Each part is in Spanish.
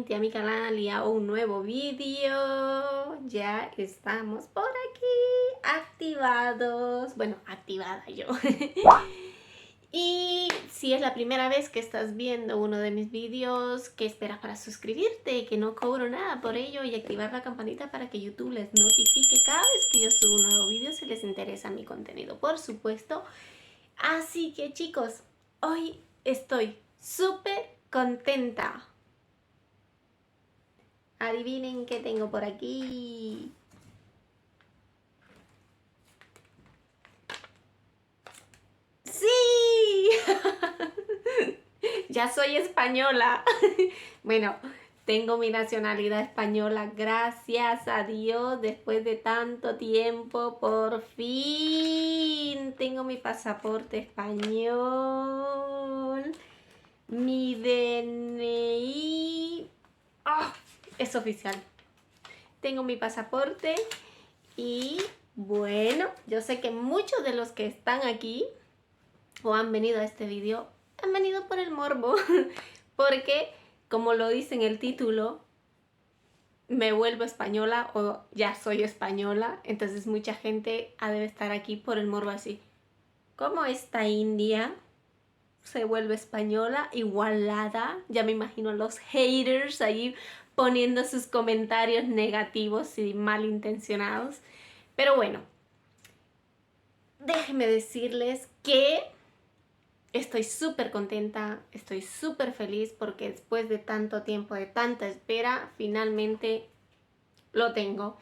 nuevamente a mi canal y a un nuevo vídeo. Ya estamos por aquí activados. Bueno, activada yo. Y si es la primera vez que estás viendo uno de mis vídeos, ¿qué esperas para suscribirte? Que no cobro nada por ello, y activar la campanita para que YouTube les notifique cada vez que yo subo un nuevo vídeo si les interesa mi contenido, por supuesto. Así que chicos, hoy estoy súper contenta. Adivinen qué tengo por aquí. ¡Sí! Ya soy española. Bueno, tengo mi nacionalidad española, gracias a Dios, después de tanto tiempo, por fin tengo mi pasaporte español, mi DNI. ¡Oh! Es oficial. Tengo mi pasaporte y bueno, yo sé que muchos de los que están aquí o han venido a este vídeo han venido por el morbo, porque como lo dice en el título, me vuelvo española o ya soy española, entonces mucha gente ha de estar aquí por el morbo así. ¿Cómo esta india se vuelve española? Igualada. Ya me imagino a los haters ahí poniendo sus comentarios negativos y malintencionados. Pero bueno, déjenme decirles que estoy súper contenta, estoy súper feliz porque después de tanto tiempo, de tanta espera, finalmente lo tengo.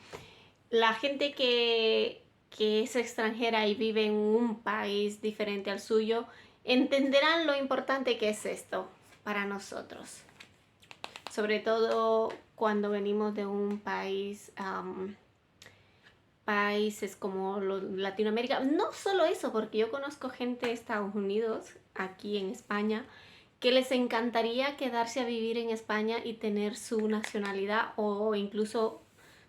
La gente que es extranjera y vive en un país diferente al suyo, entenderán lo importante que es esto para nosotros. Sobre todo cuando venimos de un país, países como Latinoamérica. No solo eso, porque yo conozco gente de Estados Unidos, aquí en España, que les encantaría quedarse a vivir en España y tener su nacionalidad o incluso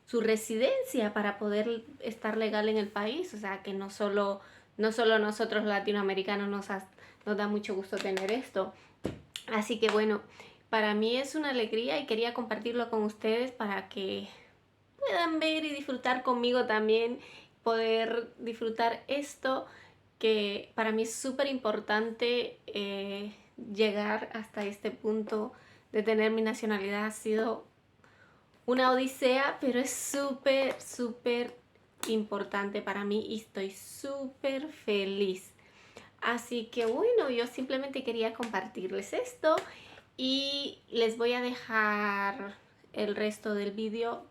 su residencia para poder estar legal en el país. O sea, que no solo nosotros latinoamericanos nos da mucho gusto tener esto. Así que bueno, para mí es una alegría y quería compartirlo con ustedes para que puedan ver y disfrutar conmigo también, poder disfrutar esto que para mí es súper importante. Llegar hasta este punto de tener mi nacionalidad ha sido una odisea, pero es súper importante para mí y estoy súper feliz. Así que bueno, yo simplemente quería compartirles esto y les voy a dejar el resto del vídeo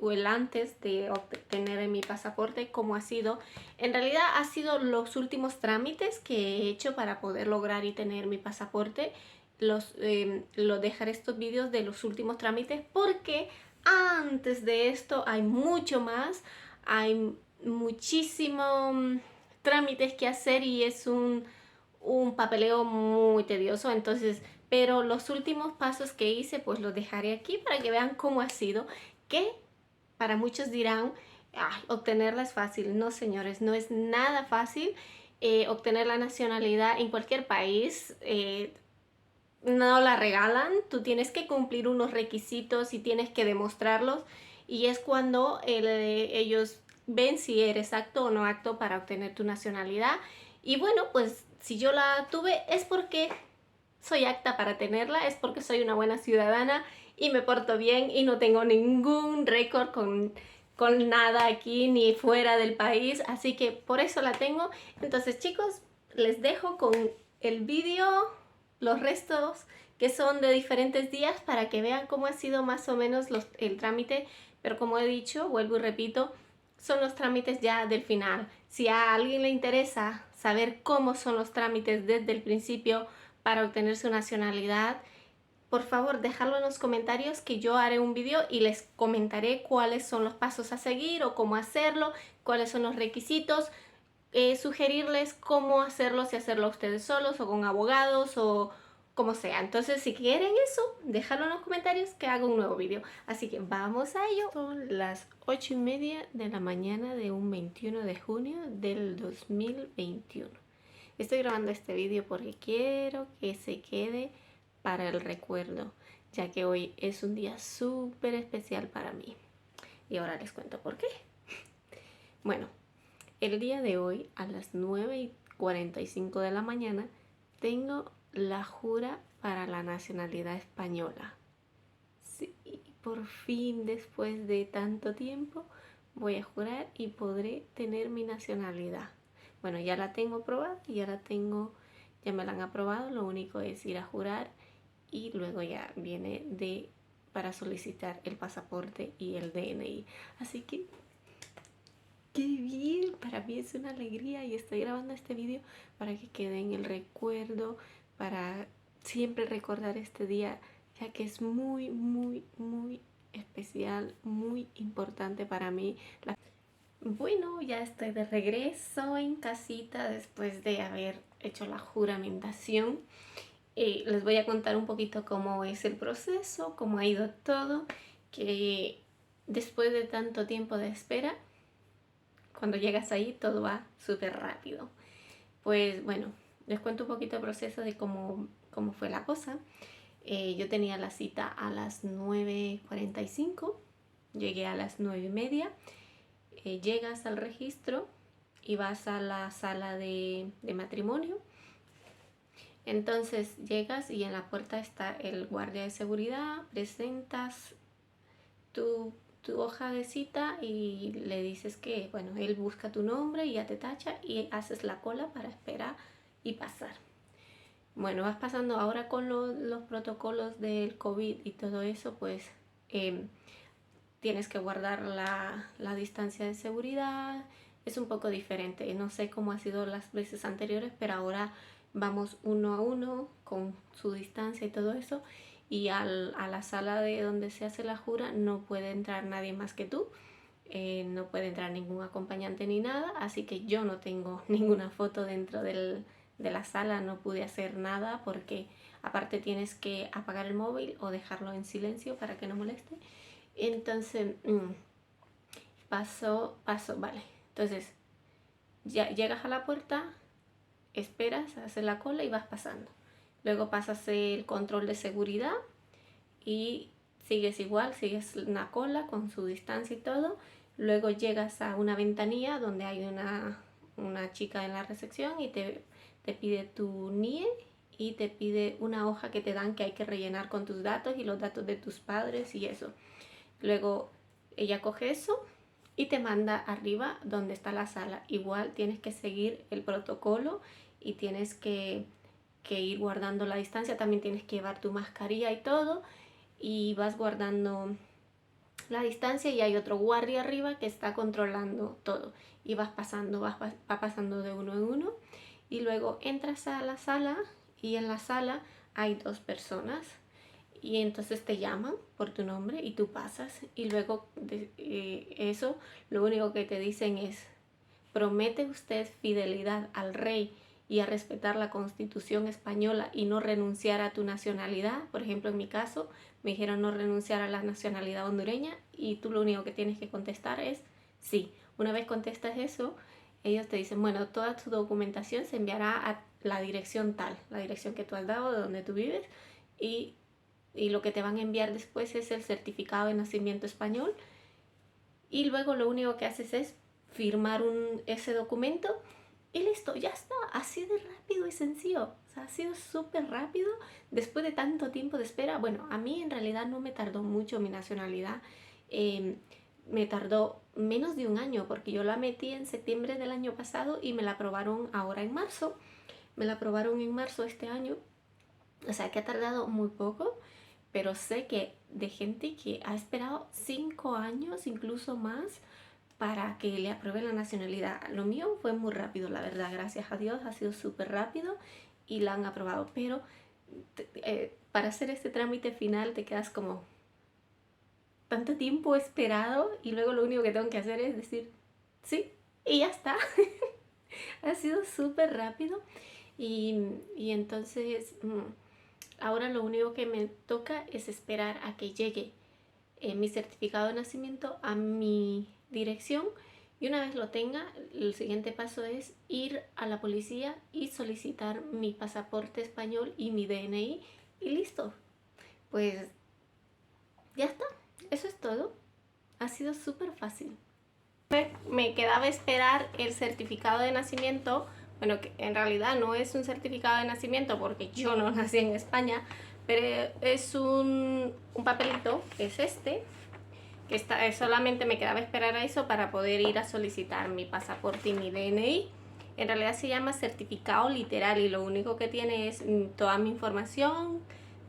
o el antes de obtener mi pasaporte, cómo ha sido. En realidad ha sido los últimos trámites que he hecho para poder lograr y tener mi pasaporte. Lo dejaré estos vídeos de los últimos trámites porque antes de esto hay mucho más, hay muchísimo trámites que hacer y es un papeleo muy tedioso. Entonces, pero los últimos pasos que hice pues los dejaré aquí para que vean cómo ha sido, que para muchos dirán, ay, obtenerla es fácil. No, señores, no es nada fácil. Obtener la nacionalidad en cualquier país no la regalan, tú tienes que cumplir unos requisitos y tienes que demostrarlos, y es cuando ellos ven si eres apto o no apto para obtener tu nacionalidad. Y bueno, pues si yo la tuve es porque soy apta para tenerla, es porque soy una buena ciudadana y me porto bien y no tengo ningún récord con nada aquí ni fuera del país, así que por eso la tengo. Entonces chicos, les dejo con el vídeo, los restos que son de diferentes días para que vean cómo ha sido más o menos el trámite, pero como he dicho, vuelvo y repito, son los trámites ya del final. Si a alguien le interesa saber cómo son los trámites desde el principio para obtener su nacionalidad, por favor dejadlo en los comentarios, que yo haré un vídeo y les comentaré cuáles son los pasos a seguir o cómo hacerlo, cuáles son los requisitos, sugerirles cómo hacerlo, si hacerlo ustedes solos o con abogados o como sea. Entonces si quieren eso, déjalo en los comentarios que hago un nuevo vídeo. Así que vamos a ello. Son las 8:30 de la mañana de un 21 de junio del 2021. Estoy grabando este vídeo porque quiero que se quede para el recuerdo. ya que hoy es un día súper especial para mí. Y ahora les cuento por qué. Bueno, el día de hoy a las 9:45 de la mañana tengo la jura para la nacionalidad española. Sí, por fin, después de tanto tiempo, voy a jurar y podré tener mi nacionalidad. Bueno, ya la tengo aprobada, ya me la han aprobado, lo único es ir a jurar y luego ya viene para solicitar el pasaporte y el DNI. Así que, qué bien, para mí es una alegría y estoy grabando este vídeo para que quede en el recuerdo, para siempre recordar este día, ya que es muy, muy, muy especial, muy importante para mí. Bueno, ya estoy de regreso en casita después de haber hecho la juramentación. Les voy a contar un poquito cómo es el proceso, cómo ha ido todo, que después de tanto tiempo de espera, cuando llegas ahí todo va súper rápido. Pues bueno, les cuento un poquito el proceso de cómo fue la cosa. Yo tenía la cita a las 9:45, llegué a las 9:30. Llegas al registro y vas a la sala de matrimonio. Entonces llegas y en la puerta está el guardia de seguridad, presentas tu hoja de cita y le dices que, bueno, él busca tu nombre y ya te tacha y haces la cola para esperar y pasar. Bueno, vas pasando ahora con los protocolos del COVID y todo eso, pues tienes que guardar la distancia de seguridad. Es un poco diferente, no sé cómo ha sido las veces anteriores, pero ahora vamos uno a uno con su distancia y todo eso. Y a la sala de donde se hace la jura no puede entrar nadie más que tú. No puede entrar ningún acompañante ni nada, así que yo no tengo ninguna foto dentro de la sala, no pude hacer nada porque aparte tienes que apagar el móvil o dejarlo en silencio para que no moleste. Entonces, paso, vale. Entonces, ya llegas a la puerta, esperas, haces la cola y vas pasando. Luego pasas el control de seguridad y sigues igual, sigues una cola con su distancia y todo. Luego llegas a una ventanilla donde hay una chica en la recepción y te pide tu NIE y te pide una hoja que te dan que hay que rellenar con tus datos y los datos de tus padres y eso. Luego ella coge eso y te manda arriba donde está la sala. Igual tienes que seguir el protocolo y tienes que ir guardando la distancia. También tienes que llevar tu mascarilla y todo. Y vas guardando la distancia y hay otro guardia arriba que está controlando todo. Y vas pasando, va pasando de uno en uno. Y luego entras a la sala y en la sala hay 2 personas. Y entonces te llaman por tu nombre y tú pasas y luego de eso lo único que te dicen es: ¿promete usted fidelidad al rey y a respetar la Constitución española y no renunciar a tu nacionalidad? Por ejemplo, en mi caso me dijeron no renunciar a la nacionalidad hondureña y tú lo único que tienes que contestar es sí. Una vez contestas eso, ellos te dicen, bueno, toda tu documentación se enviará a la dirección tal, la dirección que tú has dado de donde tú vives, y lo que te van a enviar después es el certificado de nacimiento español y luego lo único que haces es firmar ese documento y listo, ya está, así de rápido y sencillo. O sea, ha sido súper rápido después de tanto tiempo de espera. Bueno, a mí en realidad no me tardó mucho mi nacionalidad, me tardó menos de un año porque yo la metí en septiembre del año pasado y me la aprobaron ahora en marzo. Me la aprobaron en marzo este año, o sea que ha tardado muy poco. Pero sé que de gente que ha esperado 5 años, incluso más, para que le aprueben la nacionalidad. Lo mío fue muy rápido, la verdad, gracias a Dios, ha sido súper rápido y la han aprobado. Pero para hacer este trámite final te quedas como tanto tiempo esperado y luego lo único que tengo que hacer es decir sí y ya está. Ha sido súper rápido y entonces... ahora lo único que me toca es esperar a que llegue mi certificado de nacimiento a mi dirección y una vez lo tenga, el siguiente paso es ir a la policía y solicitar mi pasaporte español y mi DNI y listo. Pues ha sido súper fácil. Me quedaba esperar el certificado de nacimiento, bueno, que en realidad no es un certificado de nacimiento porque yo no nací en España, pero es un papelito, que es este, que solamente me quedaba esperar a eso para poder ir a solicitar mi pasaporte y mi DNI. En realidad se llama certificado literal y lo único que tiene es toda mi información,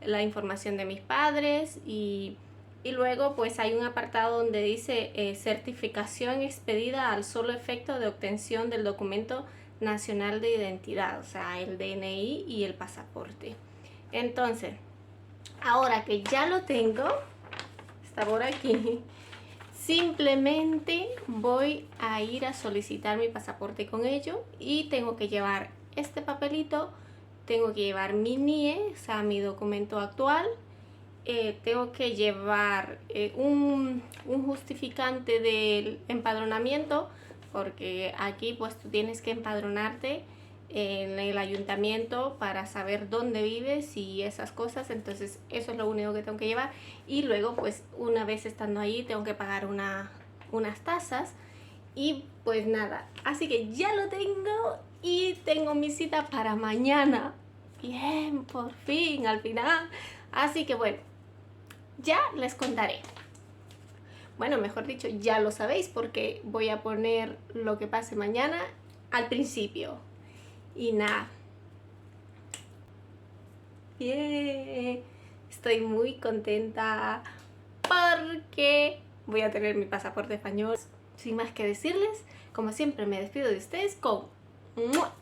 la información de mis padres y luego pues hay un apartado donde dice certificación expedida al solo efecto de obtención del documento nacional de identidad, o sea, el DNI y el pasaporte. Entonces, ahora que ya lo tengo, está por aquí, simplemente voy a ir a solicitar mi pasaporte con ello y tengo que llevar este papelito, tengo que llevar mi NIE, o sea, mi documento actual, tengo que llevar un justificante del empadronamiento, porque aquí pues tú tienes que empadronarte en el ayuntamiento para saber dónde vives y esas cosas, entonces eso es lo único que tengo que llevar. Y luego pues una vez estando ahí tengo que pagar unas tasas y pues nada, así que ya lo tengo y tengo mi cita para mañana. Bien, por fin, al final. Así que bueno, ya les contaré. Bueno, mejor dicho, ya lo sabéis porque voy a poner lo que pase mañana al principio. Y nada. Bien. Estoy muy contenta porque voy a tener mi pasaporte español. Sin más que decirles, como siempre me despido de ustedes con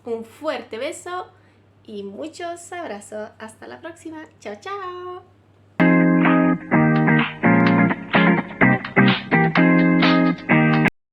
un fuerte beso y muchos abrazos. Hasta la próxima. Chao, chao.